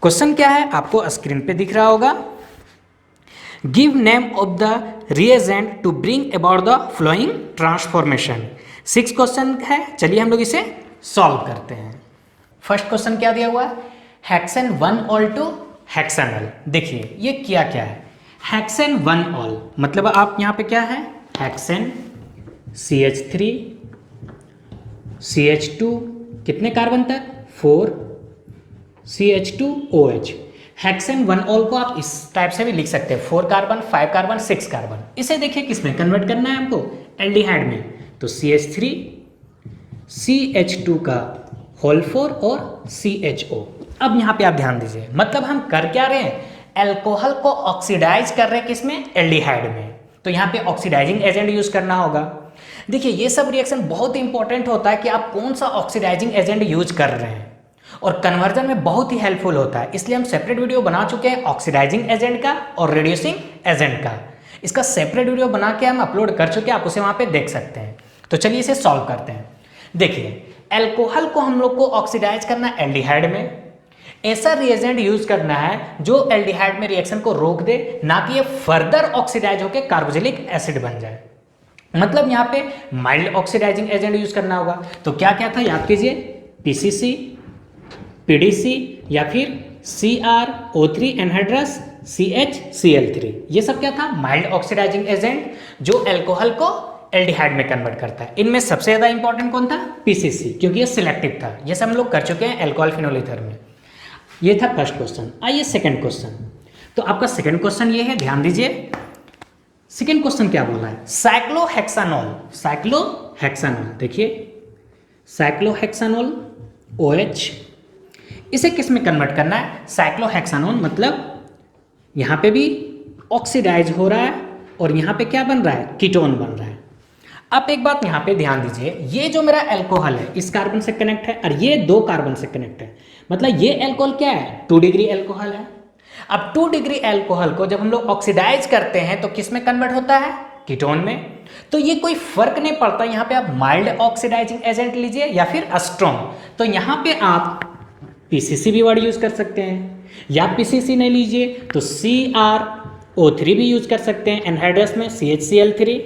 Question क्या है आपको स्क्रीन पे दिख रहा होगा। Give name of the reagent to bring about the following transformation. 6 question है, चलिए हम लोग इसे सॉल्व करते हैं। फर्स्ट क्वेश्चन क्या दिया हुआ है, हेक्सेन 1 ऑल टू हेक्सेनल। देखिए ये क्या क्या है, हेक्सेन 1 ऑल मतलब आप यहाँ पे क्या है, हेक्सेन CH3 CH2 कितने कार्बन तक 4 CH2OH। हेक्सेन 1 ऑल को आप इस टाइप से भी लिख सकते हैं, 4 कार्बन 5 कार्बन 6 कार्बन। इसे देखिए किसमें कन्वर्ट करना है हमको, एल्डिहाइड में। तो CH3 CH2 का होल 4 और CHO। अब यहाँ पे आप ध्यान दीजिए, मतलब हम कर क्या रहे हैं, अल्कोहल को ऑक्सीडाइज कर रहे हैं किसमें, एल्डिहाइड में। तो यहाँ पे ऑक्सीडाइजिंग एजेंट यूज करना होगा। देखिए ये सब रिएक्शन बहुत इंपॉर्टेंट होता है कि आप कौन सा ऑक्सीडाइजिंग एजेंट यूज कर रहे हैं, और कन्वर्जन में बहुत ही हेल्पफुल होता है। इसलिए हम सेपरेट वीडियो बना चुके हैं ऑक्सीडाइजिंग एजेंट का और रिड्यूसिंग एजेंट का। इसका सेपरेट वीडियो बना के हम अपलोड कर चुके हैं, आप उसे वहां पे देख सकते हैं। तो चलिए इसे सॉल्व करते हैं। देखिए अल्कोहल को हम लोग को ऑक्सीडाइज करना है एल्डिहाइड में। ऐसा रिएजेंट यूज करना है जो एल्डिहाइड में रिएक्शन को रोक दे, ना कि ये फर्दर ऑक्सीडाइज होकर कार्बोक्सिलिक एसिड बन जाए। मतलब यहाँ पे माइल्ड ऑक्सीडाइजिंग एजेंट यूज करना होगा। तो क्या क्या था याद कीजिए, PCC PDC या फिर CrO3 एनहाइड्रस CHCl3। ये सब क्या था, माइल्ड ऑक्सीडाइजिंग एजेंट जो अल्कोहल को एल्डिहाइड में कन्वर्ट करता है। इनमें सबसे ज्यादा इंपॉर्टेंट कौन था, PCC, क्योंकि ये सिलेक्टिव था। ये सब हम लोग कर चुके हैं अल्कोहल फिनोल ईथर में। ये था फर्स्ट क्वेश्चन। आइए सेकंड क्वेश्चन। तो आपका सेकंड क्वेश्चन ये है, ध्यान दीजिए। सेकंड क्वेश्चन क्या बोला है, साइक्लोहेक्सानोल। साइक्लोहेक्सानोल देखिए, साइक्लोहेक्सानोल OH, इसे किस में कन्वर्ट करना है, साइक्लोहेक्सानोन मतलब यहाँ पे भी ऑक्सीडाइज हो रहा है और यहाँ पे क्या बन रहा है, कीटोन बन रहा है। अब एक बात यहाँ पे ध्यान दीजिए, ये जो मेरा अल्कोहल है इस कार्बन से कनेक्ट है और ये 2 कार्बन से कनेक्ट है, मतलब ये अल्कोहल क्या है, 2 डिग्री अल्कोहल है। अब 2 डिग्री अल्कोहल को जब हम लोग ऑक्सीडाइज करते हैं तो किस में कन्वर्ट होता है, कीटोन में। तो ये कोई फर्क नहीं पड़ता, यहाँ पे आप माइल्ड ऑक्सीडाइजिंग एजेंट लीजिए या फिर स्ट्रॉन्ग। तो यहाँ पे आप PCC भी वर्ड यूज कर सकते हैं, या PCC नहीं लीजिए तो CrO3 भी यूज कर सकते हैं एनहाइड्रस में, CHCl3,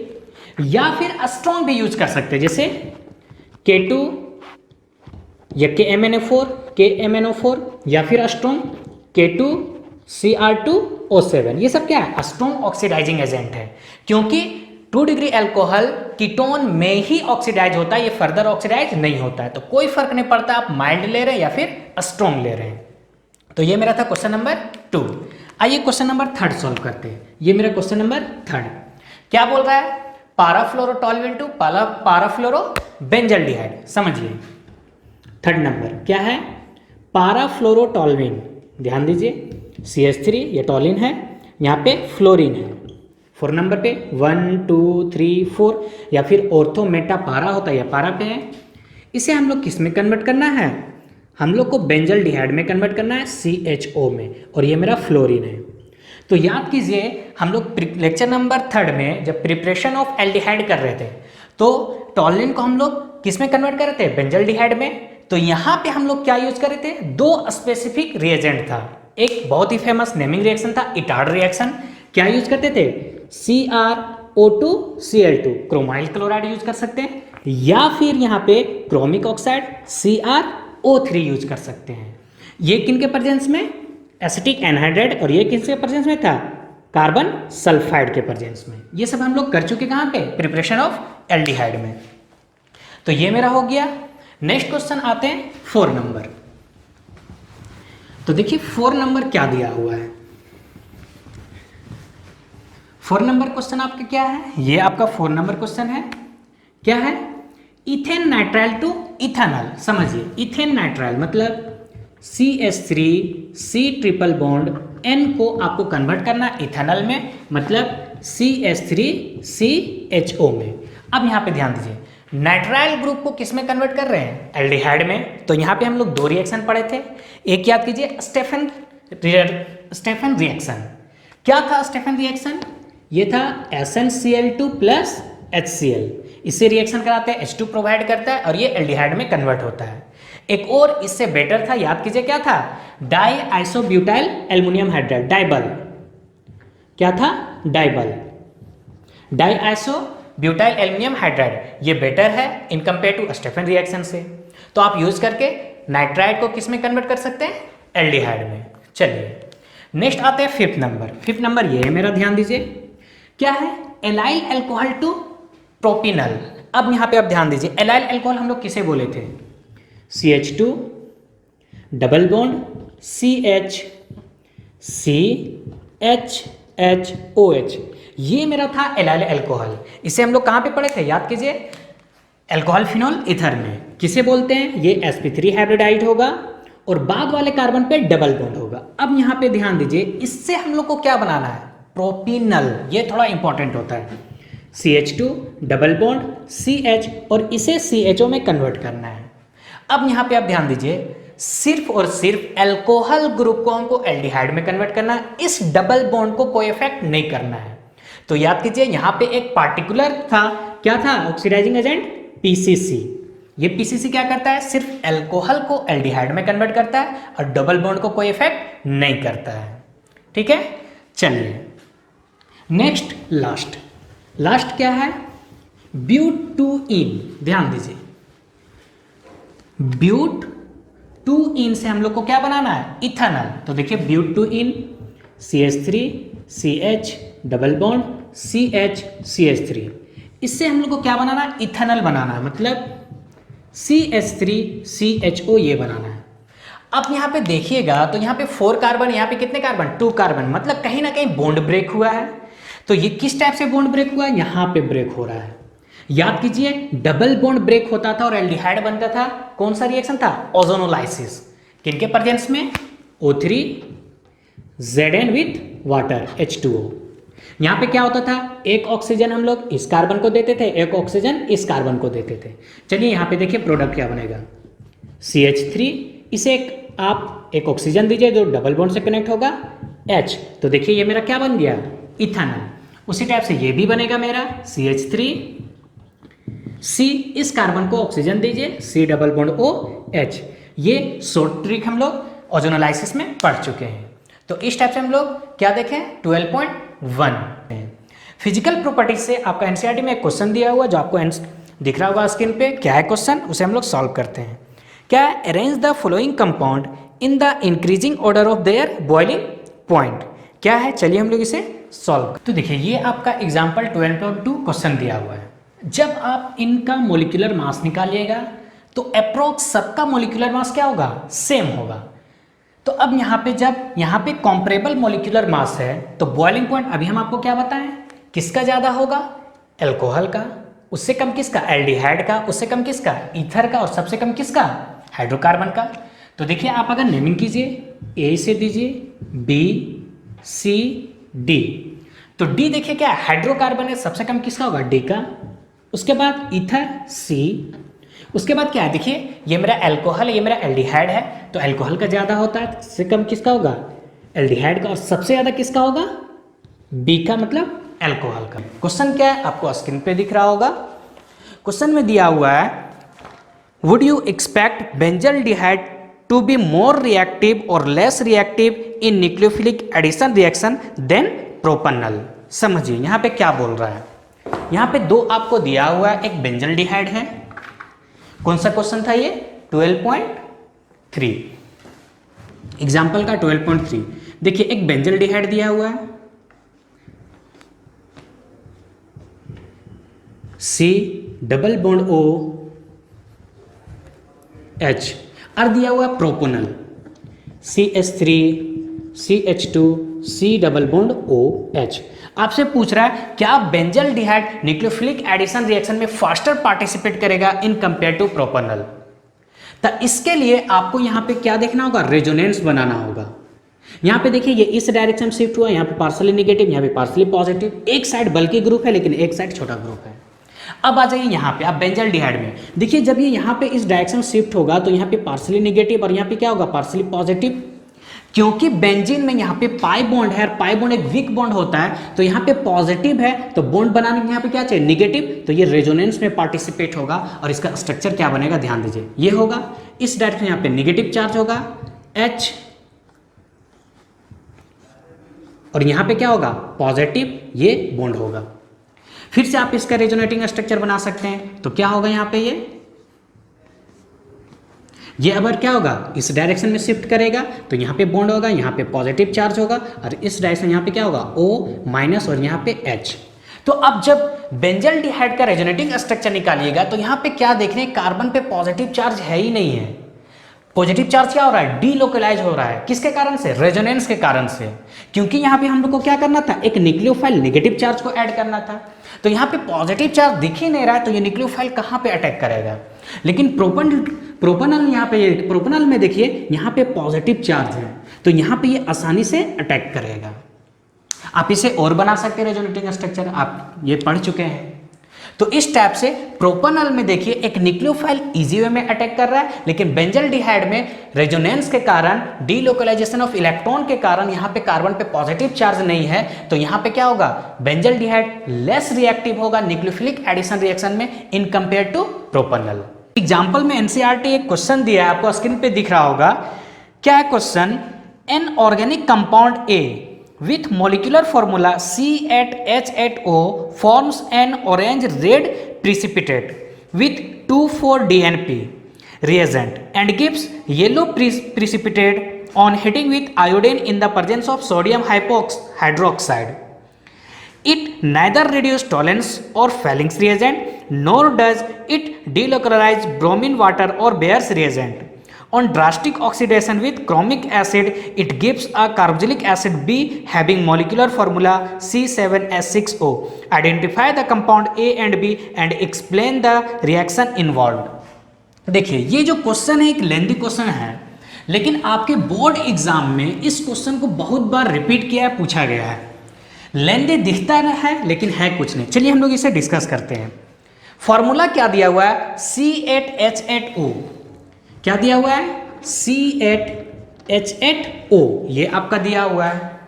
या फिर स्ट्रॉन्ग भी यूज कर सकते हैं जैसे K2 या KMnO4 या फिर स्ट्रॉन्ग K2Cr2O7। ये सब क्या है, स्ट्रॉन्ग ऑक्सीडाइजिंग एजेंट है, क्योंकि 2 डिग्री अल्कोहल कीटोन में ही ऑक्सीडाइज होता है, ये फर्दर ऑक्सीडाइज नहीं होता है। तो कोई फर्क नहीं पड़ता आप माइल्ड ले रहे हैं या फिर स्ट्रॉन्ग ले रहे हैं। तो ये मेरा था क्वेश्चन नंबर 2। आइए क्वेश्चन नंबर 3 सॉल्व करते हैं। ये मेरा क्वेश्चन नंबर 3 क्या बोल रहा है, पाराफ्लोरोटॉल्यूएन टू पाराफ्लोरोबेंजल्डिहाइड। समझिए 3rd नंबर क्या है, पाराफ्लोरोटॉल्यूएन। ध्यान दीजिए CH3 ये टॉलिन है, यहाँ पे फ्लोरीन है। 4 नंबर पे 1 2 3 4, या फिर ऑर्थो मेटा पारा होता है या पारा पे है। इसे हम लोग किस में कन्वर्ट करना है, हम लोग को बेंजल्डिहाइड में कन्वर्ट करना है, CHO में, और ये मेरा फ्लोरीन है। तो याद कीजिए हम लोग लेक्चर नंबर 3 में जब प्रिपरेशन ऑफ एल्डिहाइड कर रहे थे तो टॉलिन को हम लोग किस में कन्वर्ट कर रहे थे, बेंजल्डिहाइड में। तो यहाँ पे हम लोग क्या यूज कर रहे थे, 2 स्पेसिफिक रिएजेंट था। एक बहुत ही फेमस नेमिंग रिएक्शन था इटार्ड रिएक्शन, क्या यूज करते थे, CrO2Cl2 क्रोमाइल क्लोराइड यूज कर सकते हैं, या फिर यहाँ पे क्रोमिक ऑक्साइड CrO3 यूज कर सकते हैं। ये किनके प्रेजेंस में, एसिटिक एनहाइड्राइड, और ये किसके प्रेजेंस में था, कार्बन सल्फाइड के प्रेजेंस में। ये सब हम लोग कर चुके कहाँ पे, प्रिपरेशन ऑफ एल्डिहाइड में। तो ये मेरा हो गया। नेक्स्ट क्वेश्चन आते हैं 4 नंबर। तो देखिए 4 नंबर क्या दिया हुआ है। 4 नंबर क्वेश्चन आपका क्या है, ये आपका 4 नंबर क्वेश्चन है। क्या है, इथेन नाइट्राइल टू इथेनॉल। समझिए इथेन नाइट्राइल मतलब CH3C ट्रिपल बॉन्ड N को आपको कन्वर्ट करना इथेनॉल में, मतलब CH3CHO में। अब यहाँ पे ध्यान दीजिए, नाइट्राइल ग्रुप को किस में कन्वर्ट कर रहे हैं, एल्डिहाइड में। तो यहाँ पे हम लोग 2 रिएक्शन पढ़े थे। एक याद कीजिए स्टेफन रिएक्शन। क्या था स्टेफन रिएक्शन, ये था SnCl2 प्लस HCl, इससे रिएक्शन कराते हैं, H2 प्रोवाइड करता है और ये एल्डिहाइड में कन्वर्ट होता है। एक और इससे बेटर था, याद कीजिए क्या था, di isobutyl aluminium hydride, DIBAL. क्या था? DIBAL, di isobutyl aluminium hydride. ये बेटर है in compare to Stephen reaction से। तो आप यूज करके नाइट्राइड को किस में कन्वर्ट कर सकते हैं? एल्डिहाइड में। चलिए नेक्स्ट आते हैं फिफ्थ नंबर। फिफ्थ नंबर ये है मेरा, ध्यान दीजिए क्या है, एलाइल अल्कोहल टू प्रोपिनल। अब यहां पे आप ध्यान दीजिए, एलाइल अल्कोहल हम लोग किसे बोले थे? CH2 double bond CH CHHOH, ये मेरा था एलाइल अल्कोहल। इसे हम लोग कहां पे पढ़े थे? याद कीजिए, अल्कोहल फिनोल ईथर में। किसे बोलते हैं? ये sp3 हाइब्रिडाइड होगा और बाद वाले कार्बन पे डबल बॉन्ड होगा। अब यहां पे ध्यान दीजिए, इससे हम लोग को क्या बनाना है? प्रोपिनल। ये थोड़ा इंपॉर्टेंट होता है। CH2 डबल बॉन्ड CH और इसे CHO में कन्वर्ट करना है। अब यहां पे आप ध्यान दीजिए, सिर्फ और सिर्फ अल्कोहल ग्रुप को हमको एल्डिहाइड में कन्वर्ट करना है, इस डबल बॉन्ड को कोई इफेक्ट नहीं करना है। तो याद कीजिए यहां पे एक पार्टिकुलर था, क्या था? Oxidising agent PCC। ये PCC क्या करता है? सिर्फ अल्कोहल को एल्डिहाइड में कन्वर्ट करता है और डबल बॉन्ड को कोई इफेक्ट नहीं करता है। ठीक है, चलिए नेक्स्ट लास्ट क्या है? ब्यूटूइन। ध्यान दीजिए, ब्यूटूइन से हम लोग को क्या बनाना है? इथेनॉल। तो देखिए ब्यूटूइन CH3 CH double bond CH CH3, इससे हम लोग को क्या बनाना है? इथेनॉल बनाना है, मतलब CH3CHO ये बनाना है। अब यहाँ पे देखिएगा तो यहाँ पे 4 कार्बन, यहाँ पे कितने कार्बन? 2 कार्बन, मतलब कहीं ना कहीं बॉन्ड ब्रेक हुआ है। तो ये किस टाइप से बॉन्ड ब्रेक हुआ है? यहाँ पे ब्रेक हो रहा है। याद कीजिए, डबल बॉन्ड ब्रेक होता था और एल्डिहाइड बनता था। कौन सा रिएक्शन था? ओजोनोलाइसिस। किनके प्रेजेंस में? O3 Zn with water H2O। यहाँ पे क्या होता था? एक ऑक्सीजन हम लोग इस कार्बन को देते थे, एक ऑक्सीजन इस कार्बन को देते थे। चलिए यहाँ पे देखिए प्रोडक्ट क्या बनेगा, CH3, इसे आप एक ऑक्सीजन दीजिए जो डबल बॉन्ड से कनेक्ट होगा H, तो देखिए ये मेरा क्या बन गया? इथेनॉल। उसी टाइप से ये भी बनेगा मेरा CH3 C, इस कार्बन को ऑक्सीजन दीजिए C डबल बॉन्ड OH। ये शॉर्ट ट्रिक हम लोग ओजोनोलाइसिस में पढ़ चुके हैं। तो इस टाइप से हम लोग क्या देखें? 12.1 फिजिकल प्रॉपर्टीज से आपका एनसीईआरटी में एक क्वेश्चन दिया हुआ जो आपको दिख रहा होगा स्क्रीन पे। क्या है क्वेश्चन? उसे हम लोग सॉल्व करते हैं। क्या है? Arrange the following compound in the increasing order of their boiling point. क्या है? चलिए हम लोग इसे सॉल्व। तो देखिए ये आपका एग्जाम्पल 12.2 क्वेश्चन दिया हुआ है। जब आप इनका मोलिकुलर मास निकालिएगा तो अप्रोक्स सबका मोलिकुलर मास क्या होगा? सेम होगा। तो अब यहाँ पे जब यहाँ पे कॉम्परेबल मोलिकुलर मास है तो बॉइलिंग पॉइंट अभी हम आपको क्या बताएं, किसका ज़्यादा होगा? अल्कोहल का। उससे कम किसका? एल्डिहाइड का। उससे कम किसका? ईथर का। और सबसे कम किसका? हाइड्रोकार्बन का। तो देखिए आप अगर नेमिंग कीजिए, ए से दीजिए B C D, तो D देखिए क्या है? हाइड्रोकार्बन है, सबसे कम किसका होगा? D का। उसके बाद ईथर C, उसके बाद क्या है? देखिए ये मेरा अल्कोहल है, ये मेरा एल्डिहाइड है, तो अल्कोहल का ज़्यादा होता है, सबसे कम किसका होगा? एल्डिहाइड का। और सबसे ज़्यादा किसका होगा? B का, मतलब अल्कोहल का। क्वेश्चन क्या है? आपको स्क्रीन पे दिख रहा होगा। क्वेश्चन में दिया हुआ है, would you expect benzaldehyde to be more reactive और less reactive in nucleophilic addition reaction than propanol. समझिए यहाँ पे क्या बोल रहा है। यहाँ पे 2 आपको दिया हुआ है, एक बेंजल्डिहाइड है। कौन सा क्वेश्चन था ये? 12.3, एग्जाम्पल का 12.3। देखिए एक बेंजल्डिहाइड दिया हुआ है C डबल बॉन्ड OH, और दिया हुआ प्रोपोनल CH3 CH2 C double bond OH। आपसे पूछ रहा है क्या बेंजल्डिहाइड न्यूक्लियोफिलिक एडिशन रिएक्शन में फास्टर पार्टिसिपेट करेगा इन कंपेयर टू प्रोपेनॉल। तो इसके लिए आपको यहाँ पे क्या देखना होगा? रेजोनेंस बनाना होगा। यहाँ पे देखिए ये इस डायरेक्शन शिफ्ट हुआ, यहाँ पे पार्सली नेगेटिव, यहाँ पे पार्सली पॉजिटिव। एक साइड बल्कि ग्रुप है लेकिन एक साइड छोटा ग्रुप है। अब आ जाइए यहाँ पे आप बेंजल्डिहाइड में देखिए, जब ये यहाँ पे इस डायरेक्शन शिफ्ट होगा तो यहाँ पे पार्सली नेगेटिव और यहाँ पे क्या होगा? Partially positive. क्योंकि बेंजीन में यहाँ पे पाई बॉन्ड है और पाई बॉन्ड एक वीक बॉन्ड होता है, तो यहाँ पे पॉजिटिव है तो बॉन्ड बनाने में यहाँ पे क्या चाहिए, निगेटिव, तो ये रेजोनेंस में पार्टिसिपेट होगा और इसका स्ट्रक्चर क्या बनेगा, ध्यान दीजिए, ये होगा इस डायरेक्शन में यहाँ पे नेगेटिव चार्ज होगा H और यहाँ पे क्या होगा, पॉजिटिव, ये बॉन्ड होगा। फिर से आप इसका रेजोनेटिंग स्ट्रक्चर बना सकते हैं, तो क्या होगा यहाँ पे ये अगर क्या होगा, इस डायरेक्शन में शिफ्ट करेगा तो यहाँ पे बॉन्ड होगा, यहाँ पे पॉजिटिव चार्ज होगा और इस डायरेक्शन यहाँ पे क्या होगा, O माइनस और यहाँ पे H। तो अब जब बेंजल्डिहाइड का रेजोनेटिंग स्ट्रक्चर निकालिएगा तो यहाँ पे क्या देख रहे हैं, कार्बन पे पॉजिटिव चार्ज है ही नहीं है। पॉजिटिव चार्ज क्या हो रहा है, डीलोकलाइज हो रहा है, किसके कारण से, रेजोनेंस के कारण से, क्योंकि यहाँ पे हम लोग को क्या करना था, एक न्यूक्लियोफाइल नेगेटिव चार्ज को ऐड करना था। तो यहाँ पे पॉजिटिव चार्ज दिख ही नहीं रहा है, तो ये न्यूक्लियोफाइल कहाँ पे अटैक करेगा। लेकिन प्रोपेनॉल यहाँ पे, प्रोपेनॉल में देखिए यहाँ पे पॉजिटिव चार्ज है, तो यहाँ पे ये आसानी से अटैक करेगा। आप इसे और बना सकते हैं रेजोनेटिंग स्ट्रक्चर, आप ये पढ़ चुके हैं। तो इस टाइप से प्रोपेनॉल में देखिए एक न्यूक्लियोफाइल इजी वे में अटैक कर रहा है, लेकिन बेंजल्डिहाइड में रेजोनेंस के कारण, डीलोकलाइजेशन ऑफ इलेक्ट्रॉन के कारण यहाँ पे कार्बन पे पॉजिटिव चार्ज नहीं है, तो यहाँ पे क्या होगा, बेंजल्डिहाइड लेस रिएक्टिव होगा न्यूक्लियोफिलिक एडिशन रिएक्शन में in compare to propanol. Example में एनसीईआरटी एक क्वेश्चन दिया है, आपको स्क्रीन पे दिख रहा होगा, क्या है question, an organic compound A with molecular formula C8H8O forms an orange red precipitate with 2,4-DNP reagent and gives yellow precipitate on heating with iodine in the presence of sodium hydroxide. It neither reduces Tollens or Fallings reagent nor does it delocalize bromine water or Bayer's reagent. On drastic oxidation with chromic acid, it gives a carboxylic acid B having molecular formula C7H6O. Identify the compound A and B and explain the reaction involved. देखिए ये जो question है एक lengthy question है, लेकिन आपके board exam में इस क्वेश्चन को बहुत बार रिपीट किया है, पूछा गया है। लेंथी दिखता है लेकिन है कुछ नहीं। चलिए हम लोग इसे डिस्कस करते हैं। फॉर्मूला क्या दिया हुआ है, C8H8O, क्या दिया हुआ है, C8H8O, ये आपका दिया हुआ है।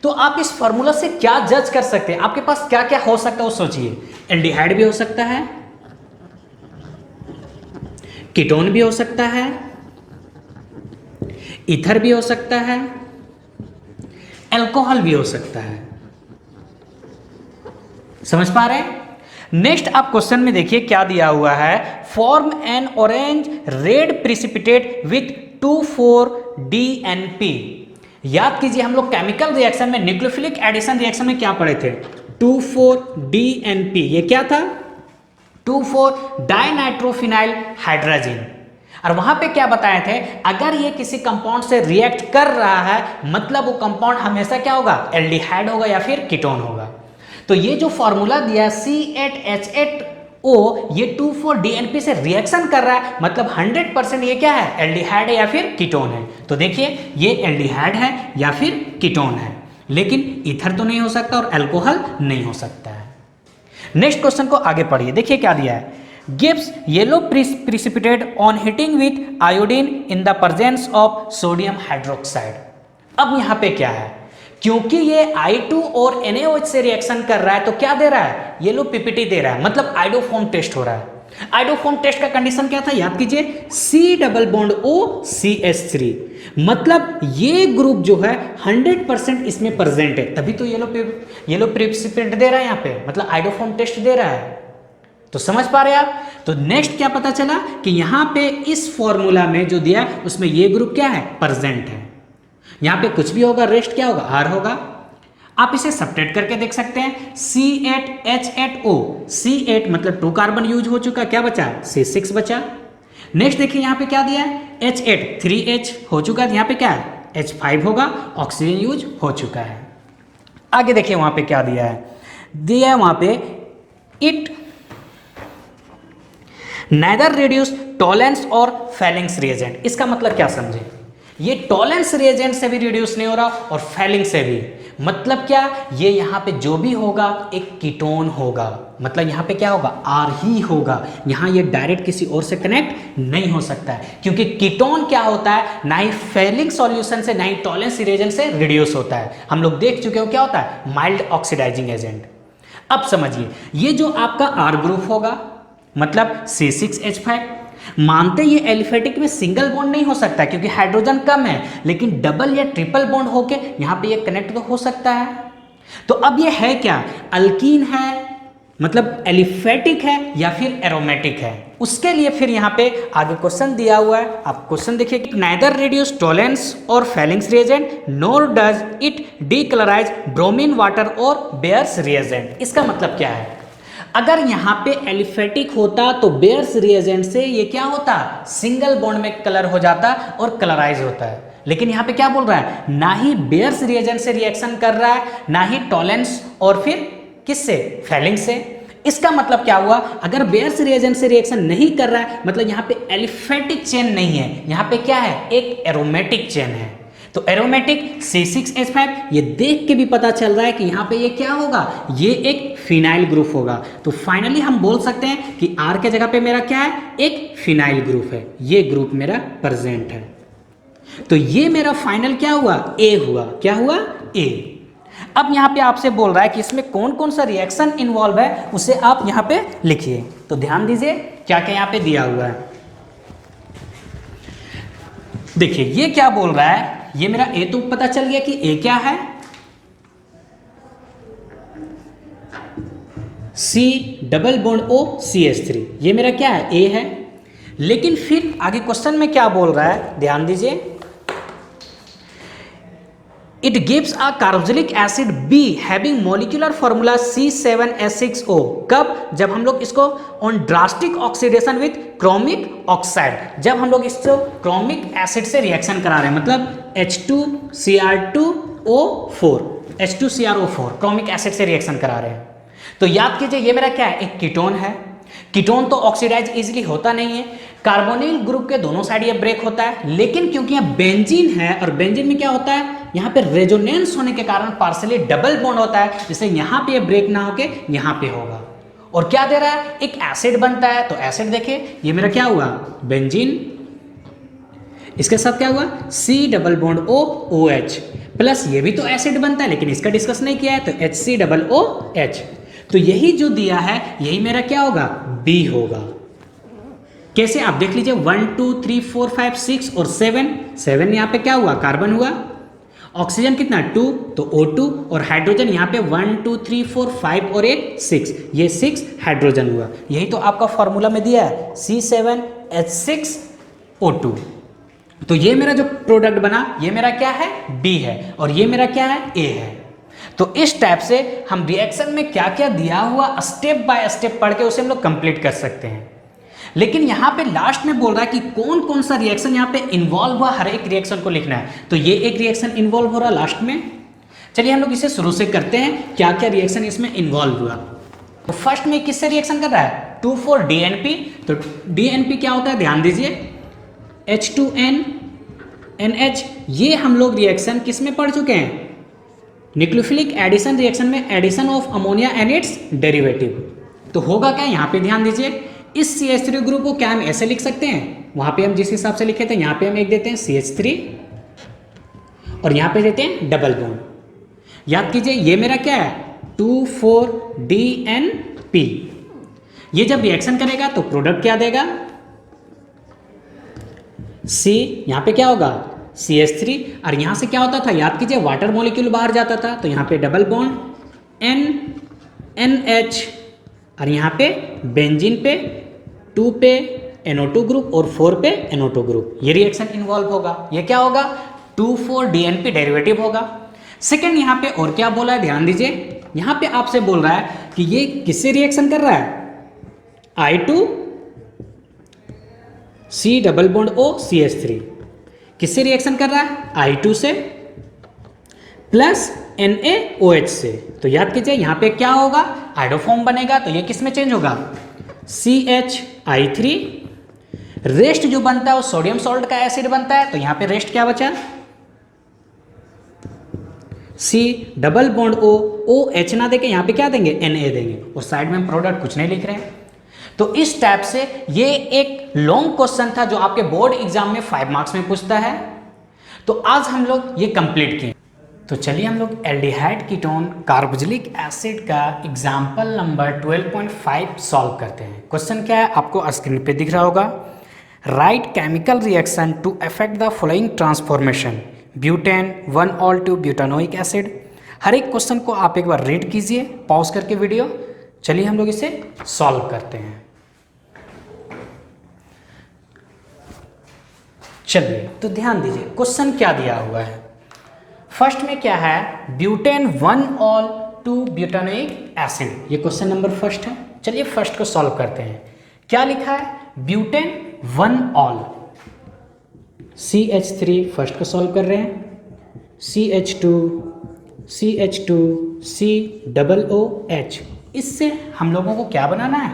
तो आप इस फॉर्मूला से क्या जज कर सकते हैं, आपके पास क्या क्या हो सकता है वो सोचिए। एल्डिहाइड भी हो सकता है, कीटोन भी हो सकता है, ईथर भी हो सकता है, अल्कोहल भी हो सकता है। समझ पा रहे हैं। नेक्स्ट आप क्वेश्चन में देखिए क्या दिया हुआ है, form an orange red precipitate with 2,4-DNP। याद कीजिए हम लोग केमिकल रिएक्शन में, न्यूक्लियोफिलिक एडिशन रिएक्शन में क्या पढ़े थे, 2,4-DNP, ये क्या था, 2,4-डाइनाइट्रोफिनाइल हाइड्रोजन। और वहां पे क्या बताए थे, अगर ये किसी कंपाउंड से रिएक्ट कर रहा है मतलब वो कंपाउंड हमेशा क्या होगा, एल्डिहाइड होगा या फिर कीटोन होगा। तो ये जो फॉर्मूला दिया C8H8O, ये 2,4-DNP से रिएक्शन कर रहा है मतलब 100% ये क्या है, एल्डिहाइड है या फिर कीटोन है। तो देखिए ये एल्डिहाइड है या फिर कीटोन है, लेकिन ईथर तो नहीं हो सकता और अल्कोहल नहीं हो सकता है। नेक्स्ट क्वेश्चन को आगे पढ़िए, देखिए क्या दिया है, gives yellow precipitate on heating with iodine in the presence of sodium hydroxide. अब यहाँ पे क्या है, क्योंकि ये I2 और NaOH से रिएक्शन कर रहा है तो क्या दे रहा है, येलो पीपीटी दे रहा है, मतलब आइडोफॉर्म टेस्ट हो रहा है। आइडोफॉर्म टेस्ट का कंडीशन क्या था, याद कीजिए, C+O CH3, मतलब ये ग्रुप जो है 100% इसमें प्रेजेंट है, तभी तो येलो प्रिसिपिटेट दे रहा है यहाँ पे, मतलब आइडोफॉर्म टेस्ट दे रहा है। तो समझ पा रहे हैं आप। तो नेक्स्ट क्या पता चला कि यहाँ पे इस फॉर्मूला में जो दिया उसमें ये ग्रुप क्या है, प्रेजेंट है। यहाँ पे कुछ भी होगा, रेस्ट क्या होगा, R होगा। आप इसे सब्ट्रैक्ट करके देख सकते हैं, C8H8O, C8 मतलब 2 कार्बन यूज हो चुका, क्या बचा, C6 बचा। नेक्स्ट देखिए यहाँ पे क्या दिया है, H8 3H हो चुका है, यहाँ पे क्या है, H5 होगा, ऑक्सीजन यूज हो चुका है। आगे देखिए वहां पे क्या दिया है, दिया है वहां पे इट नेदर रिड्यूस टॉलेंस और फैलिंग्स रिएजेंट। इसका मतलब क्या समझे, ये टॉलेंस रिएजेंट से भी रिड्यूस नहीं हो रहा और फैलिंग से भी, मतलब क्या, ये यहाँ पे जो भी होगा एक कीटोन होगा, मतलब यहाँ पे क्या होगा, आर ही होगा। यहाँ ये डायरेक्ट किसी और से कनेक्ट नहीं हो सकता है, क्योंकि कीटोन क्या होता है, ना ही फेलिंग सॉल्यूशन से ना ही टॉलेंस रिएजेंट से रिड्यूस होता है। हम लोग देख चुके हो क्या होता है, माइल्ड ऑक्सीडाइजिंग एजेंट। अब समझिए, ये जो आपका आर ग्रुप होगा मतलब C6H5, मानते ये एलिफेटिक में सिंगल बॉन्ड नहीं हो सकता क्योंकि हाइड्रोजन कम है, लेकिन डबल या ट्रिपल बॉन्ड होके यहां पे ये कनेक्ट तो हो सकता है। तो अब ये है क्या, अल्कीन है मतलब एलिफेटिक है या फिर एरोमेटिक है, उसके लिए फिर यहाँ पे आगे क्वेश्चन दिया हुआ है। आप क्वेश्चन देखिए, नाइदर रिड्यूस टॉलेंस और Fehling's reagent NOR does it decolourise bromine water और बेयर्स रिएजेंट। इसका मतलब क्या है, अगर यहाँ पे एलिफेटिक होता तो बेयर्स रिएजेंट से ये क्या होता, सिंगल बॉन्ड में कलर हो जाता और कलराइज होता है। लेकिन यहाँ पे क्या बोल रहा है, ना ही बेयर्स रिएजेंट से रिएक्शन कर रहा है, ना ही टॉलेंस और फिर किससे, फेलिंग से। इसका मतलब क्या हुआ, अगर बेयर्स रिएजेंट से रिएक्शन नहीं कर रहा है मतलब यहाँ पे एलिफेटिक चेन नहीं है, यहाँ पे क्या है, एक एरोमेटिक चेन है। तो एरोमेटिक C6H5, ये देख के भी पता चल रहा है कि यहाँ पे ये क्या होगा, ये एक फिनाइल ग्रुप होगा। तो फाइनली हम बोल सकते हैं कि R के जगह पे मेरा क्या है, एक फिनाइल ग्रुप है, ये ग्रुप मेरा प्रेजेंट है। तो ये मेरा फाइनल क्या हुआ, A हुआ, क्या हुआ, A। अब यहाँ पे आपसे बोल रहा है कि इसमें कौन कौन सा रिएक्शन इन्वॉल्व है, उसे आप यहाँ पे लिखिए। तो ध्यान दीजिए क्या क्या यहाँ पे दिया हुआ है। देखिए ये क्या बोल रहा है, ये मेरा ए तो पता चल गया कि ए क्या है, C double bond O CH3, ये मेरा क्या है, ए है। लेकिन फिर आगे क्वेश्चन में क्या बोल रहा है, ध्यान दीजिए, it gives a carboxylic acid B having molecular formula C7H6O। कब, जब हम लोग इसको on drastic oxidation with chromic oxide, जब हम लोग इसको क्रोमिक एसिड से रिएक्शन करा रहे हैं, मतलब H2Cr2O4, H2CrO4 क्रोमिक एसिड से रिएक्शन करा रहे हैं। तो याद कीजिए ये मेरा क्या है, एक कीटोन है। कीटोन तो ऑक्सीडाइज इजीली होता नहीं है, कार्बोनिल ग्रुप के दोनों साइड ये ब्रेक होता है। लेकिन क्योंकि यहाँ बेंजीन है और बेंजीन में क्या होता है, यहाँ पे रेजोनेंस होने के कारण पार्शियली डबल बॉन्ड होता है, जिससे यहाँ पे ये ब्रेक ना होके यहाँ पे होगा। और क्या दे रहा है, एक एसिड बनता है। तो एसिड देखिए ये मेरा क्या हुआ, बेंजीन, इसके साथ क्या हुआ, C double bond O OH plus, ये भी तो एसिड बनता है लेकिन इसका डिस्कस नहीं किया है, तो HC OOH। तो यही जो दिया है यही मेरा क्या होगा, B होगा। कैसे, आप देख लीजिए 1 2 3 4 5 6 और 7 यहाँ पे क्या हुआ, कार्बन हुआ। ऑक्सीजन कितना 2, तो O2, और हाइड्रोजन यहाँ पे 1 2 3 4 5 और 1 6, ये 6 हाइड्रोजन हुआ। यही तो आपका फॉर्मूला में दिया है C7H6O2। तो ये मेरा जो प्रोडक्ट बना ये मेरा क्या है, B है, और ये मेरा क्या है, A है। तो इस टाइप से हम रिएक्शन में क्या क्या दिया हुआ स्टेप बाय स्टेप पढ़ के उसे हम लोग कंप्लीट कर सकते हैं। लेकिन यहाँ पे लास्ट में बोल रहा है कि कौन कौन सा रिएक्शन यहाँ पे इन्वॉल्व हुआ, हर एक रिएक्शन को लिखना है। तो ये एक रिएक्शन इन्वॉल्व हो रहा है लास्ट में। चलिए हम लोग इसे शुरू से करते हैं, क्या क्या रिएक्शन इसमें इन्वॉल्व हुआ। तो फर्स्ट में किससे रिएक्शन कर रहा है, 2,4-DNP। तो DNP क्या होता है, ध्यान दीजिए, H2NNH। ये हम लोग रिएक्शन किस में पढ़ चुके हैं, न्यूक्लियोफिलिक एडिशन रिएक्शन में, addition of ammonia and its derivative. तो होगा क्या, यहाँ पे ध्यान दीजिए, इस CH3 ग्रुप को क्या हम ऐसे लिख सकते हैं, वहां पे हम जिस हिसाब से लिखे थे यहाँ पे हम एक देते हैं CH3 और यहाँ पे देते हैं डबल बॉन्ड। याद कीजिए ये मेरा क्या है, 2,4-DNP। ये जब रिएक्शन करेगा तो प्रोडक्ट क्या देगा, C, यहाँ पे क्या होगा CH3, और यहाँ से क्या होता था, याद कीजिए वाटर मॉलिक्यूल बाहर जाता था, तो यहाँ पे डबल बॉन्ड NH, और यहाँ पे बेंजीन पे 2 पे NO2 ग्रुप और 4 पे NO2 ग्रुप, ये रिएक्शन इन्वॉल्व होगा। ये क्या होगा, 2,4-DNP डेरिवेटिव होगा। सेकेंड यहाँ पे और क्या बोला है, ध्यान दीजिए, यहाँ पे आपसे बोल रहा है कि ये किससे रिएक्शन कर रहा है, I2C double bond O CH3, किससे रिएक्शन कर रहा है, I2 से प्लस NaOH से। तो याद कीजिए यहाँ पे क्या होगा, हाइड्रोफॉर्म बनेगा, तो ये किस में चेंज होगा, CHI3। रेस्ट जो बनता है वो सोडियम सॉल्ट का एसिड बनता है, तो यहाँ पे रेस्ट क्या बचा, C double bond O, OH ना देके यहाँ पे क्या देंगे Na देंगे, और साइड में हम प्रोडक्ट कुछ नहीं लिख रहे हैं। तो इस टाइप से ये एक लॉन्ग क्वेश्चन था जो आपके बोर्ड एग्जाम में 5 मार्क्स में पूछता है। तो आज हम लोग ये कंप्लीट किए। तो चलिए हम लोग एल्डिहाइड कीटोन कार्बोक्सिलिक एसिड का एग्जाम्पल नंबर 12.5 सॉल्व करते हैं। क्वेश्चन क्या है आपको स्क्रीन पे दिख रहा होगा। Write chemical reaction to effect the following transformation butane 1-ऑल टू ब्यूटानोइक एसिड। हर एक क्वेश्चन को आप एक बार रीड कीजिए पॉज करके वीडियो। चलिए हम लोग इसे सॉल्व करते हैं। चलिए तो ध्यान दीजिए क्वेश्चन क्या दिया हुआ है। फर्स्ट में क्या है, ब्यूटेन 1-ऑल टू ब्यूटानोइक एसिड, ये क्वेश्चन नंबर फर्स्ट है। चलिए फर्स्ट को सॉल्व करते हैं। क्या लिखा है, ब्यूटेन 1-ऑल, CH3 फर्स्ट को सॉल्व कर रहे हैं, CH2 COOH। इससे हम लोगों को क्या बनाना है,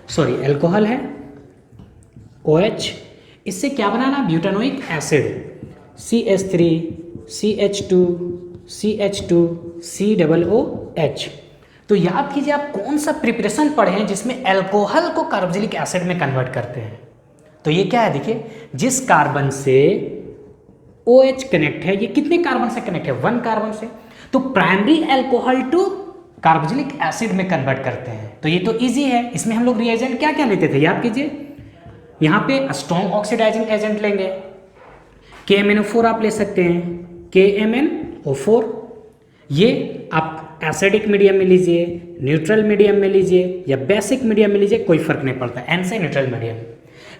सॉरी एल्कोहल है OH, इससे क्या बनाना, butanoic acid CH3 CH2 COOH। तो याद कीजिए आप कौन सा प्रिपरेशन पढ़े हैं जिसमें एल्कोहल को कार्बोक्सिलिक एसिड में कन्वर्ट करते हैं। तो ये क्या है, देखिए जिस कार्बन से OH कनेक्ट है, ये कितने कार्बन से कनेक्ट है, 1 कार्बन से, तो primary alcohol to carboxylic acid में कन्वर्ट करते हैं। तो ये तो इजी है। इसमें हम लोग रिएजेंट क्या क्या लेते थे, याद कीजिए। यहाँ पे स्ट्रॉन्ग ऑक्सीडाइजिंग एजेंट लेंगे, KMnO4 आप ले सकते हैं, KMnO4। ये आप एसिडिक मीडियम में लीजिए, न्यूट्रल मीडियम में लीजिए या बेसिक मीडियम में लीजिए, कोई फर्क नहीं पड़ता, N से न्यूट्रल मीडियम।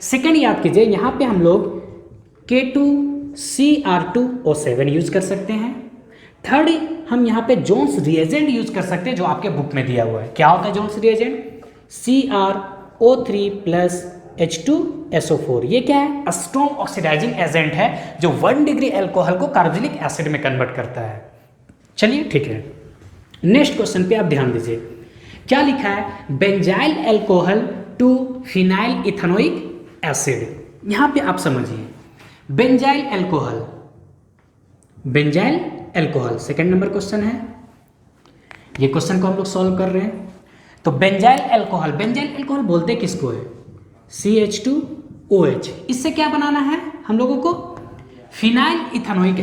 सेकेंड याद कीजिए, यहाँ पे हम लोग K2CR2O7 यूज कर सकते हैं। थर्ड हम यहाँ पे जोन्स रिएजेंट यूज कर सकते हैं जो आपके बुक में दिया हुआ है। क्या होता है Jones reagent, CrO3 plus H2SO4। ये क्या है, स्ट्रॉन्ग ऑक्सीडाइजिंग एजेंट है जो 1 डिग्री एल्कोहल को कार्बोक्सिलिक एसिड में कन्वर्ट करता है। चलिए ठीक है, नेक्स्ट क्वेश्चन पे आप ध्यान दीजिए। क्या लिखा है, benzyl alcohol to phenyl ethanoic acid. यहां पे आप समझिए, benzyl alcohol second number question है। ये क्वेश्चन को हम लोग सॉल्व कर रहे हैं। तो बेंजाइल एल्कोहल बोलते किसको है, CH2OH। इससे क्या बनाना है हम लोगों को, फिनाइल इथेनोइक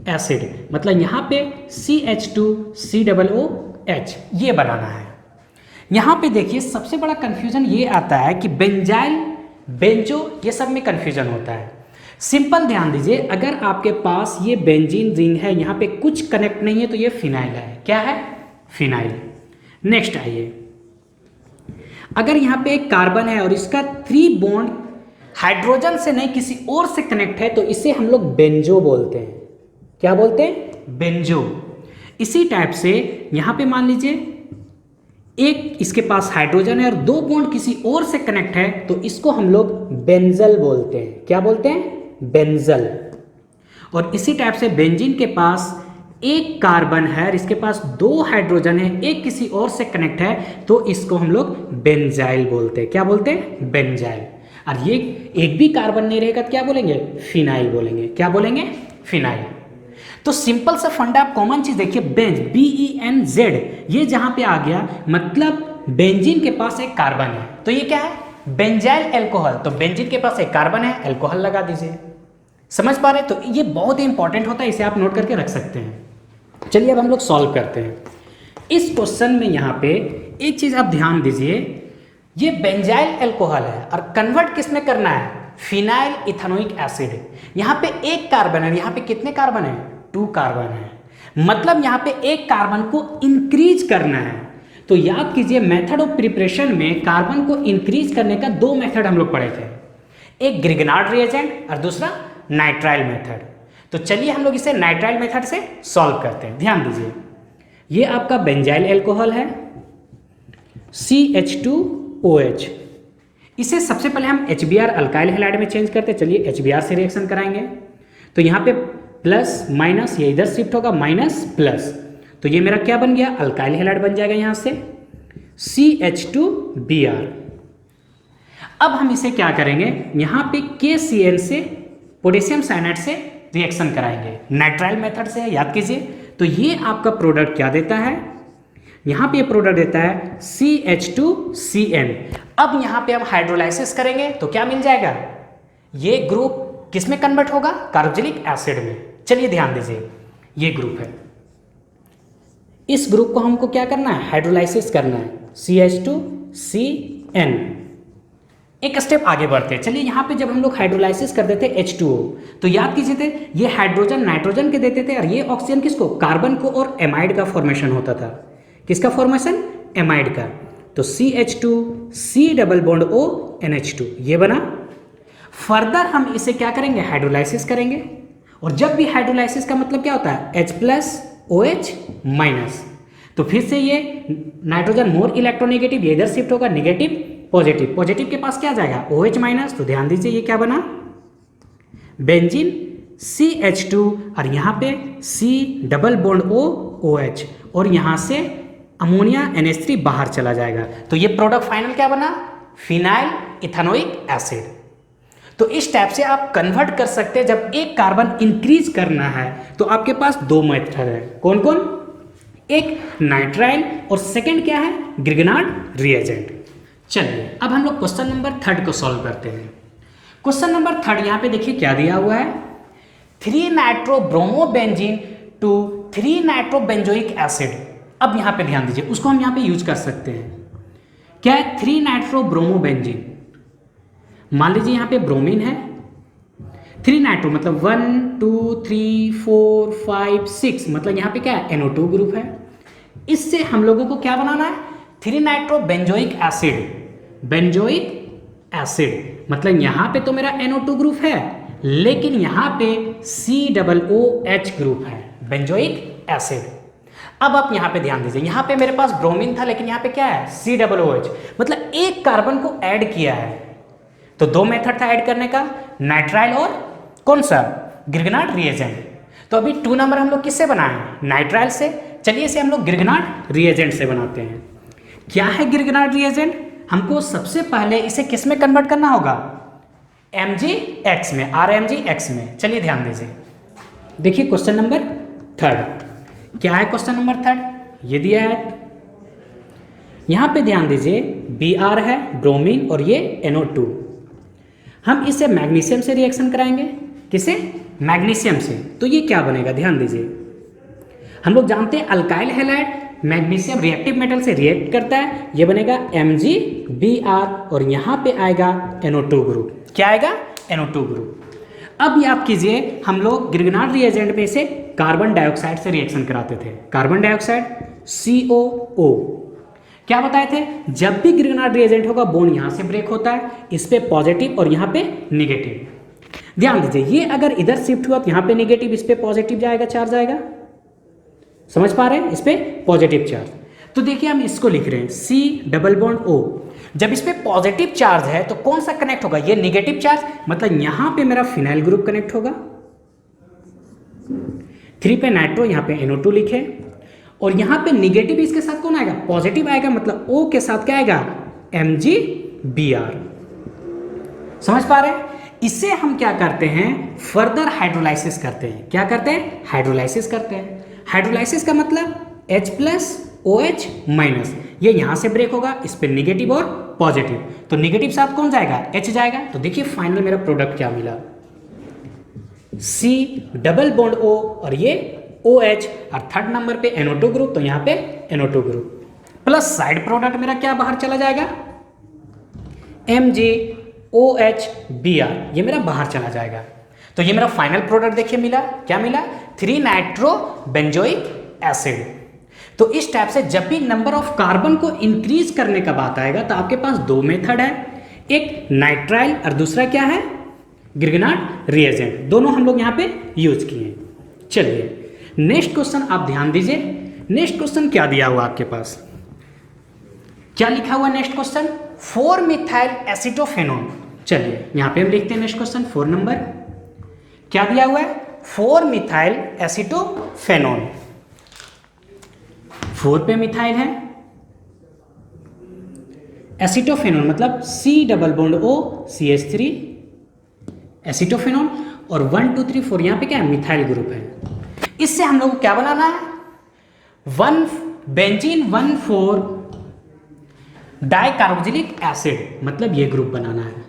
एसिड, मतलब यहाँ पे CH2COOH ये बनाना है। यहाँ पे देखिए सबसे बड़ा कंफ्यूजन ये आता है कि बेंजाइल, बेंजो, ये सब में कंफ्यूजन होता है। सिंपल ध्यान दीजिए, अगर आपके पास ये बेंजीन रिंग है, यहाँ पे कुछ कनेक्ट नहीं है, तो ये फिनाइल है। क्या है, फिनाइल। नेक्स्ट आइए, अगर यहाँ पे एक कार्बन है और इसका 3 बॉन्ड हाइड्रोजन से नहीं किसी और से कनेक्ट है, तो इसे हम लोग बेंजो बोलते हैं। क्या बोलते हैं, बेंजो। इसी टाइप से यहाँ पे मान लीजिए एक इसके पास हाइड्रोजन है और 2 बॉन्ड किसी और से कनेक्ट है, तो इसको हम लोग बेंजल बोलते हैं। क्या बोलते हैं, बेंजल। और इसी टाइप से बेंजीन के पास एक कार्बन है और इसके पास 2 हाइड्रोजन है, एक किसी और से कनेक्ट है, तो इसको हम लोग बेंजाइल बोलते हैं। क्या बोलते हैं, बेंजाइल। और ये एक भी कार्बन नहीं रहेगा तो क्या बोलेंगे, फिनाइल बोलेंगे। क्या बोलेंगे, फिनाइल। तो सिंपल सा फंडा, आप कॉमन चीज देखिए, बेंज BENZ, ये जहां पे आ गया मतलब बेंजीन के पास एक कार्बन है, तो ये क्या है, बेंजाइल एल्कोहल। तो बेंजीन के पास एक कार्बन है, एल्कोहल लगा दीजिए। समझ पा रहे, तो ये बहुत ही इंपॉर्टेंट होता है, इसे आप नोट करके रख सकते हैं। चलिए अब हम लोग सॉल्व करते हैं इस क्वेश्चन में। यहाँ पे एक चीज आप ध्यान दीजिए, ये बेंजाइल एल्कोहल है और कन्वर्ट किस में करना है, फिनाइल इथेनोइक एसिड। यहाँ पे एक कार्बन है, यहाँ पे कितने कार्बन है, 2 कार्बन है, मतलब यहाँ पे एक कार्बन को इंक्रीज करना है। तो याद कीजिए मेथड ऑफ प्रिपरेशन में कार्बन को इंक्रीज करने का 2 मेथड हम लोग पढ़े थे, एक ग्रिग्नार्ड रिएजेंट और दूसरा नाइट्राइल मेथड। तो चलिए हम लोग इसे नाइट्राइल मेथड से सॉल्व करते हैं। ध्यान दीजिए, ये आपका बेंजाइल एल्कोहल है CH2OH। इसे सबसे पहले हम HBr अल्काइल हैलाइड में चेंज करते हैं। चलिए HBr से रिएक्शन कराएंगे। तो यहाँ पे प्लस माइनस, ये इधर शिफ्ट होगा, माइनस प्लस, तो ये मेरा क्या बन गया, अल्काइल हैलाइड बन जाएगा यहाँ से CH2Br। अब हम इसे क्या करेंगे, यहाँ पे KCl से पोटेशियम साइनाइड से रिएक्शन कराएंगे, नाइट्राइल मेथड से है, याद कीजिए। तो ये आपका प्रोडक्ट क्या देता है, यहाँ पे प्रोडक्ट देता है CH2CN। अब यहाँ पे हम हाइड्रोलाइसिस करेंगे तो क्या मिल जाएगा, ये ग्रुप किस में कन्वर्ट होगा, कार्बोक्सिलिक एसिड में। चलिए ध्यान दीजिए, ये ग्रुप है, इस ग्रुप को हमको क्या करना है, हाइड्रोलाइसिस करना है, CH2CN। एक स्टेप आगे बढ़ते हैं। चलिए यहाँ पे जब हम लोग हाइड्रोलाइसिस कर देते H2O तो याद कीजिए थे, ये हाइड्रोजन नाइट्रोजन के देते थे और ये ऑक्सीजन किसको, कार्बन को, और एमाइड का फॉर्मेशन होता था। किसका फॉर्मेशन, एमाइड का। तो CH2 C double bond O NH2 ये बना। फर्दर हम इसे क्या करेंगे, हाइड्रोलाइसिस करेंगे। और जब भी हाइड्रोलाइसिस का मतलब क्या होता है, H प्लस OH माइनस। तो फिर से ये नाइट्रोजन मोर इलेक्ट्रोनेगेटिव, ये इधर शिफ्ट होगा, नेगेटिव पॉजिटिव, पॉजिटिव के पास क्या जाएगा, OH माइनस। तो ध्यान दीजिए ये क्या बना, बेंजीन CH2 और यहाँ पे C double bond O OH, और यहाँ से अमोनिया NH3 बाहर चला जाएगा। तो ये प्रोडक्ट फाइनल क्या बना, फिनाइल इथेनोइक एसिड। तो इस टाइप से आप कन्वर्ट कर सकते हैं। जब एक कार्बन इंक्रीज करना है तो आपके पास दो मेथड है, कौन कौन, एक नाइट्राइल और सेकंड क्या है, ग्रिगनार्ड रिएजेंट। चलिए अब हम लोग क्वेश्चन नंबर 3 को सॉल्व करते हैं। क्वेश्चन नंबर 3 यहाँ पे देखिए क्या दिया हुआ है, 3 नाइट्रोब्रोमोबेंजीन टू 3 नाइट्रोबेंजोइक एसिड। अब यहाँ पे ध्यान दीजिए, उसको हम यहाँ पे यूज कर सकते हैं। क्या है, 3 नाइट्रोब्रोमोबेंजीन, मान लीजिए यहाँ पे ब्रोमीन है, 3 नाइट्रो मतलब 1 2 3 4 5 6, मतलब यहाँ पे क्या है, NO2 ग्रुप है। इससे हम लोगों को क्या बनाना है, 3 nitro benzoic acid, benzoic acid. मतलब यहाँ पे तो मेरा NO2 ग्रुप है, लेकिन यहाँ पे COOH ग्रुप है, बेंजोइक एसिड। अब आप यहाँ पे ध्यान दीजिए, यहाँ पे मेरे पास ब्रोमीन था, लेकिन यहाँ पे क्या है, COOH, मतलब एक कार्बन को ऐड किया है। तो दो मेथड था ऐड करने का, नाइट्राइल और कौन सा, ग्रिगनार्ड रिएजेंट। तो अभी 2 नंबर हम लोग किससे बनाए, नाइट्राइल से। चलिए इसे हम लोग ग्रिगनार्ड रिएजेंट से बनाते हैं। क्या है ग्रिगनार्ड रिएजेंट, हमको सबसे पहले इसे किस में कन्वर्ट करना होगा, MgX में, RMgX में। चलिए ध्यान दीजिए, देखिए क्वेश्चन नंबर 3 क्या है, क्वेश्चन नंबर 3 ये दिया है। यहाँ पे ध्यान दीजिए, Br है ब्रोमीन और ये NO2। हम इसे मैग्नीशियम से रिएक्शन कराएंगे, किसे, मैग्नीशियम से। तो ये क्या बनेगा, ध्यान दीजिए, हम लोग जानते हैं alkyl halide magnesium reactive metal से रिएक्ट करता है, ये बनेगा MgBr और यहाँ पे आएगा NO2 ग्रुप। क्या आएगा, NO2 ग्रुप। अब याद कीजिए, हम लोग ग्रिगनार्ड रिएजेंट में से कार्बन डाइऑक्साइड से रिएक्शन कराते थे, कार्बन डाइऑक्साइड COO। क्या बताए थे, जब भी ग्रिगनार्ड रिएजेंट होगा बॉन्ड यहाँ से ब्रेक होता है, इस पे पॉजिटिव और यहाँ पे निगेटिव। ध्यान दीजिए, ये अगर इधर शिफ्ट हुआ तो यहाँ पे निगेटिव, इस पे पॉजिटिव जाएगा, चार्ज आएगा, समझ पा रहे हैं, इस पे पॉजिटिव चार्ज। तो देखिए हम इसको लिख रहे हैं C डबल बॉन्ड O। जब इस पे पॉजिटिव चार्ज है तो कौन सा कनेक्ट होगा, ये निगेटिव चार्ज, मतलब यहाँ पे मेरा फिनाइल ग्रुप कनेक्ट होगा। 3 पे नाइट्रो, यहाँ पे NO2 लिखे, और यहाँ पे निगेटिव इसके साथ कौन आएगा, पॉजिटिव आएगा, मतलब O के साथ क्या आएगा, MgBr। समझ पा रहे हैं। इसे हम क्या करते हैं, फर्दर हाइड्रोलाइसिस करते हैं। क्या करते हैं, हाइड्रोलाइसिस करते हैं। हाइड्रोलाइसिस का मतलब H प्लस OH माइनस, ये यहाँ से ब्रेक होगा, इस पे निगेटिव और पॉजिटिव, तो निगेटिव साथ कौन जाएगा, H जाएगा। तो देखिए फाइनल मेरा प्रोडक्ट क्या मिला, C डबल बॉन्ड O और ये OH, और 3rd नंबर पे NO2 ग्रुप, तो यहाँ पे NO2 group, plus side product मेरा क्या बाहर चला जाएगा, MgOHBr, ये मेरा बाहर चला जाएगा। तो ये मेरा फाइनल प्रोडक्ट देखिए मिला, क्या मिला, 3 नाइट्रो बेंजोइक एसिड। तो इस टाइप से जब भी नंबर ऑफ कार्बन को इंक्रीज करने का बात आएगा तो आपके पास दो मेथड है, एक नाइट्राइल और दूसरा क्या है, ग्रिगनार्ड रिएजेंट। दोनों हम लोग यहाँ पे यूज किए। चलिए नेक्स्ट क्वेश्चन आप ध्यान दीजिए। नेक्स्ट क्वेश्चन क्या दिया हुआ आपके पास, क्या लिखा हुआ नेक्स्ट क्वेश्चन, 4 मिथाइल एसिटोफेनोन। चलिए यहाँ पे हम लिखते हैं नेक्स्ट क्वेश्चन 4 नंबर, क्या दिया हुआ है, 4 मिथाइल एसिटोफेनोन। 4 पे मिथाइल है, एसिटोफेनोन मतलब C double bond O CH3 एसिटोफेनोन, और 1 2 3 4 यहाँ पे क्या है, मिथाइल ग्रुप है। इससे हम लोग को क्या बनाना है, बेंजीन 1,4 डाइकार्बोक्सिलिक एसिड, मतलब ये ग्रुप बनाना है।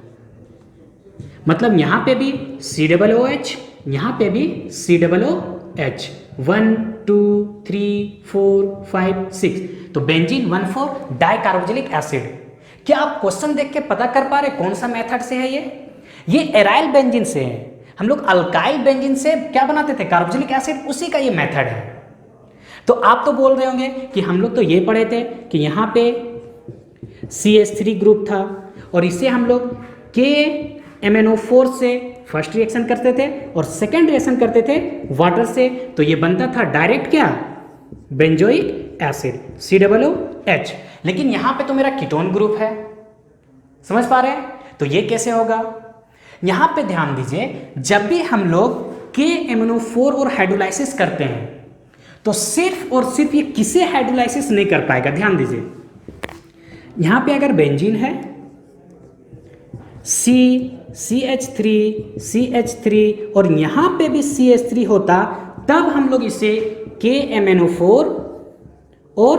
मतलब यहाँ पे भी COOH, यहाँ पे भी COOH, 1 2 3 4 5 6, तो बेंजीन 1,4 डाइकार्बोक्सिलिक एसिड। क्या आप क्वेश्चन देख के पता कर पा रहे कौन सा मेथड से है ये एराइल बेंजीन से है। हम लोग अल्काइल बेंजीन से क्या बनाते थे, कार्बोक्सिलिक एसिड, उसी का ये मेथड है। तो आप तो बोल रहे होंगे कि हम लोग तो ये पढ़े थे कि यहाँ पे CH3 ग्रुप था और इसे हम लोग KMnO4 से फर्स्ट रिएक्शन करते थे और सेकेंड रिएक्शन करते थे वाटर से, तो ये बनता था डायरेक्ट क्या, बेंजोइक एसिड COOH। लेकिन यहाँ पे तो मेरा कीटोन ग्रुप है, समझ पा रहे हैं, तो ये कैसे होगा। यहाँ पे ध्यान दीजिए, जब भी हम लोग KMnO4 और हाइड्रोलाइसिस करते हैं तो सिर्फ और सिर्फ ये किसे हाइड्रोलाइसिस नहीं कर पाएगा, ध्यान दीजिए। यहाँ पे अगर बेंजीन है CH3 और यहाँ पे भी CH3 होता, तब हम लोग इसे KMnO4 और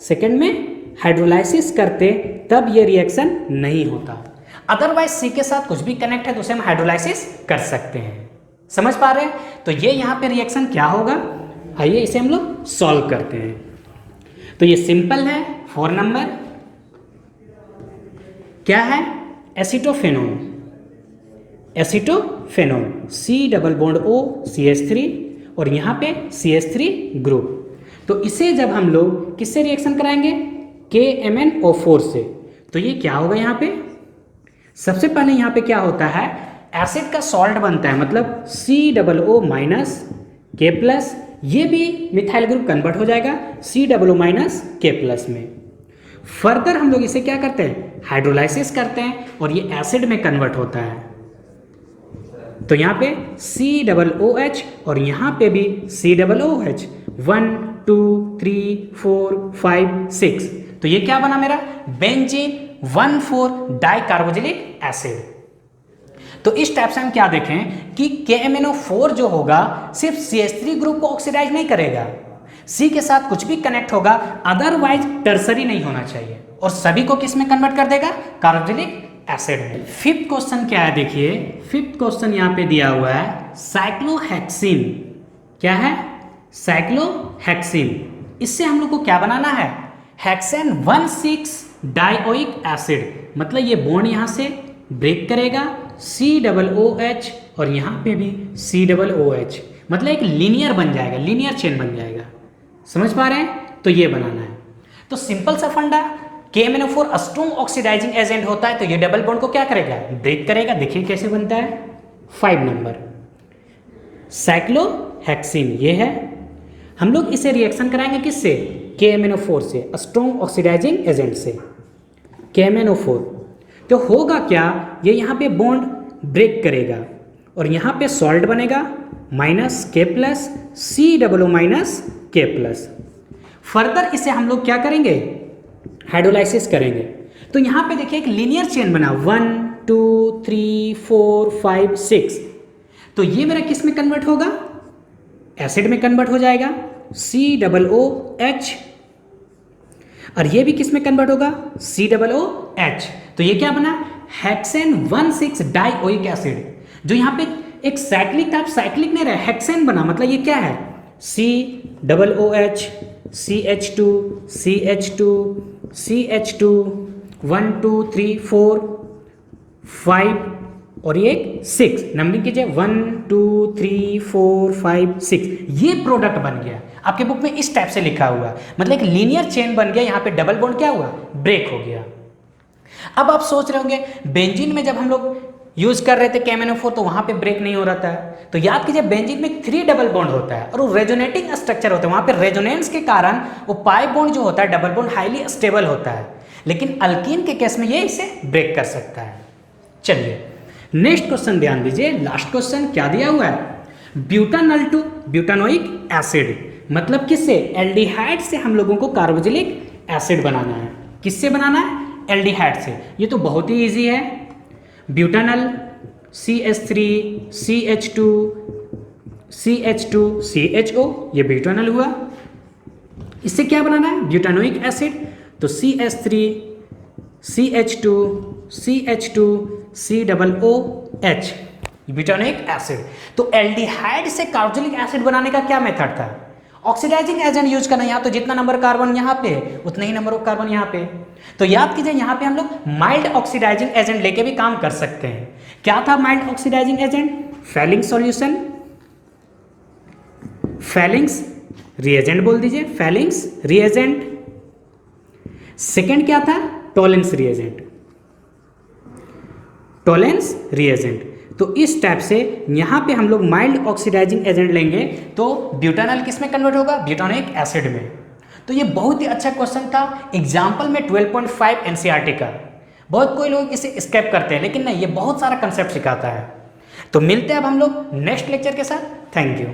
सेकेंड में हाइड्रोलाइसिस करते, तब ये रिएक्शन नहीं होता। अदरवाइज C के साथ कुछ भी कनेक्ट है तो उसे हम हाइड्रोलाइसिस कर सकते हैं, समझ पा रहे हैं। तो ये यहाँ पे रिएक्शन क्या होगा, आइए इसे हम लोग सॉल्व करते हैं। तो ये सिंपल है, 4 नंबर क्या है, एसिटोफेनोन C double bond O CH3 और यहाँ पे CH3 ग्रुप। तो इसे जब हम लोग किससे रिएक्शन कराएंगे, KMnO4 से, तो ये क्या होगा, यहाँ पे सबसे पहले यहाँ पे क्या होता है, एसिड का सॉल्ट बनता है, मतलब COO माइनस K प्लस, ये भी मिथाइल ग्रुप कन्वर्ट हो जाएगा COO माइनस K प्लस में। फर्दर हम लोग इसे क्या करते हैं, हाइड्रोलाइसिस करते हैं और ये एसिड में कन्वर्ट होता है। तो यहाँ पे COOH और यहाँ पे भी COOH, 1 2 3 4 5 6, तो ये क्या बना मेरा, बेंजीन 1,4 डाइकार्बोक्सिलिक एसिड। तो इस टाइप से हम क्या देखें कि KMnO4 जो होगा सिर्फ CH3 ग्रुप को ऑक्सीडाइज नहीं करेगा, C के साथ कुछ भी कनेक्ट होगा, अदरवाइज टर्सरी नहीं होना चाहिए, और सभी को किस में कन्वर्ट कर देगा, कार्बोक्सिलिक एसिड में। फिफ्थ क्वेश्चन क्या है, देखिए फिफ्थ क्वेश्चन यहाँ पे दिया हुआ है साइक्लोहेक्सिन। क्या है, साइक्लोहेक्सिन। इससे हम लोग को क्या बनाना है, हेक्सेन 1,6 डाइओइक एसिड, मतलब ये बॉन्ड यहाँ से ब्रेक करेगा COOH और यहाँ पे भी COOH, मतलब एक लीनियर बन जाएगा, लीनियर चेन बन जाएगा, समझ पा रहे हैं। तो ये बनाना है। तो सिंपल सा फंडा, KMnO4 स्ट्रॉन्ग ऑक्सीडाइजिंग एजेंट होता है, तो ये डबल बॉन्ड को क्या करेगा, ब्रेक करेगा। देखिए कैसे बनता है, 5 नंबर साइक्लोहेक्सिन ये है। हम लोग इसे रिएक्शन कराएंगे किससे, KMnO4 से, स्ट्रॉन्ग ऑक्सीडाइजिंग एजेंट से, KMnO4। तो होगा क्या, ये यहाँ पे बॉन्ड ब्रेक करेगा और यहाँ पे सॉल्ट बनेगा minus K plus COO minus K plus. Further इसे हम लोग क्या करेंगे, हाइड्रोलाइसिस करेंगे। तो यहाँ पे देखिए एक लीनियर चेन बना, 1 2 3 4 5 6, तो ये मेरा किस में कन्वर्ट होगा, एसिड में कन्वर्ट हो जाएगा COOH, और ये भी किस में कन्वर्ट होगा, COOH। तो ये क्या बना, हेक्सेन 1,6 डाइओइक एसिड, जो यहाँ पे एक साइक्लिक था, आप साइक्लिक नहीं रहा, हेक्सेन बना, मतलब ये क्या है, COOH CH2 CH2 1 2 3 4 5 और ये 6, नंबरिंग कीजिए 1 2 3 4 5 6, ये प्रोडक्ट बन गया। आपके बुक में इस टाइप से लिखा हुआ, मतलब एक लीनियर चेन बन गया, यहाँ पे डबल बॉन्ड क्या हुआ, ब्रेक हो गया। अब आप सोच रहे होंगे बेंजीन में जब हम लोग यूज कर रहे थे KMnO4 तो वहां पे ब्रेक नहीं हो रहा था, तो याद कीजिए बेंजीन में 3 डबल बॉन्ड होता है और वो रेजोनेटिंग स्ट्रक्चर होता है, वहां पे रेजोनेंस के कारण वो पाई बॉन्ड जो होता है, डबल बॉन्ड हाईली स्टेबल होता है, लेकिन अल्कीन के केस में ये इसे ब्रेक कर सकता है। चलिए नेक्स्ट क्वेश्चन ध्यान दीजिए, लास्ट क्वेश्चन क्या दिया हुआ है, ब्यूटानल टू ब्यूटानोइक एसिड, मतलब किससे, एल्डिहाइड से हम लोगों को कार्बोक्सिलिक एसिड बनाना है। किससे बनाना है, एल्डिहाइड से। ये तो बहुत ही इजी है, butanal CH3 CH2 CH2 CHO, ये ब्यूटानॉल हुआ। इससे क्या बनाना है? Butanoic acid. तो CH3 CH2 CH2 COOH, butanoic acid. तो एल्डिहाइड से कार्बोक्सिलिक एसिड बनाने का क्या मेथड था? ऑक्सीडाइजिंग एजेंट यूज करना। यहाँ तो जितना नंबर कार्बन यहाँ पे उतना ही नंबर ऑफ कार्बन यहाँ पे। तो याद कीजिए यहाँ पे हम लोग माइल्ड ऑक्सीडाइजिंग एजेंट लेके भी काम कर सकते हैं। क्या था mild oxidising agent? Fehling solution, Fehling's reagent बोल दीजिए, फेलिंग्स रिएजेंट। सेकेंड क्या था? Tollens reagent, Tollens reagent. तो इस टाइप से यहाँ पे हम लोग माइल्ड ऑक्सीडाइजिंग एजेंट लेंगे तो ब्यूटानॉल किस में कन्वर्ट होगा? ब्यूटानोइक एसिड में। तो ये बहुत ही अच्छा क्वेश्चन था एग्जाम्पल में 12.5 एनसीईआरटी का। बहुत कोई लोग इसे स्किप करते हैं, लेकिन नहीं, ये बहुत सारा कंसेप्ट सिखाता है। तो मिलते हैं अब हम लोग नेक्स्ट लेक्चर के साथ। Thank you.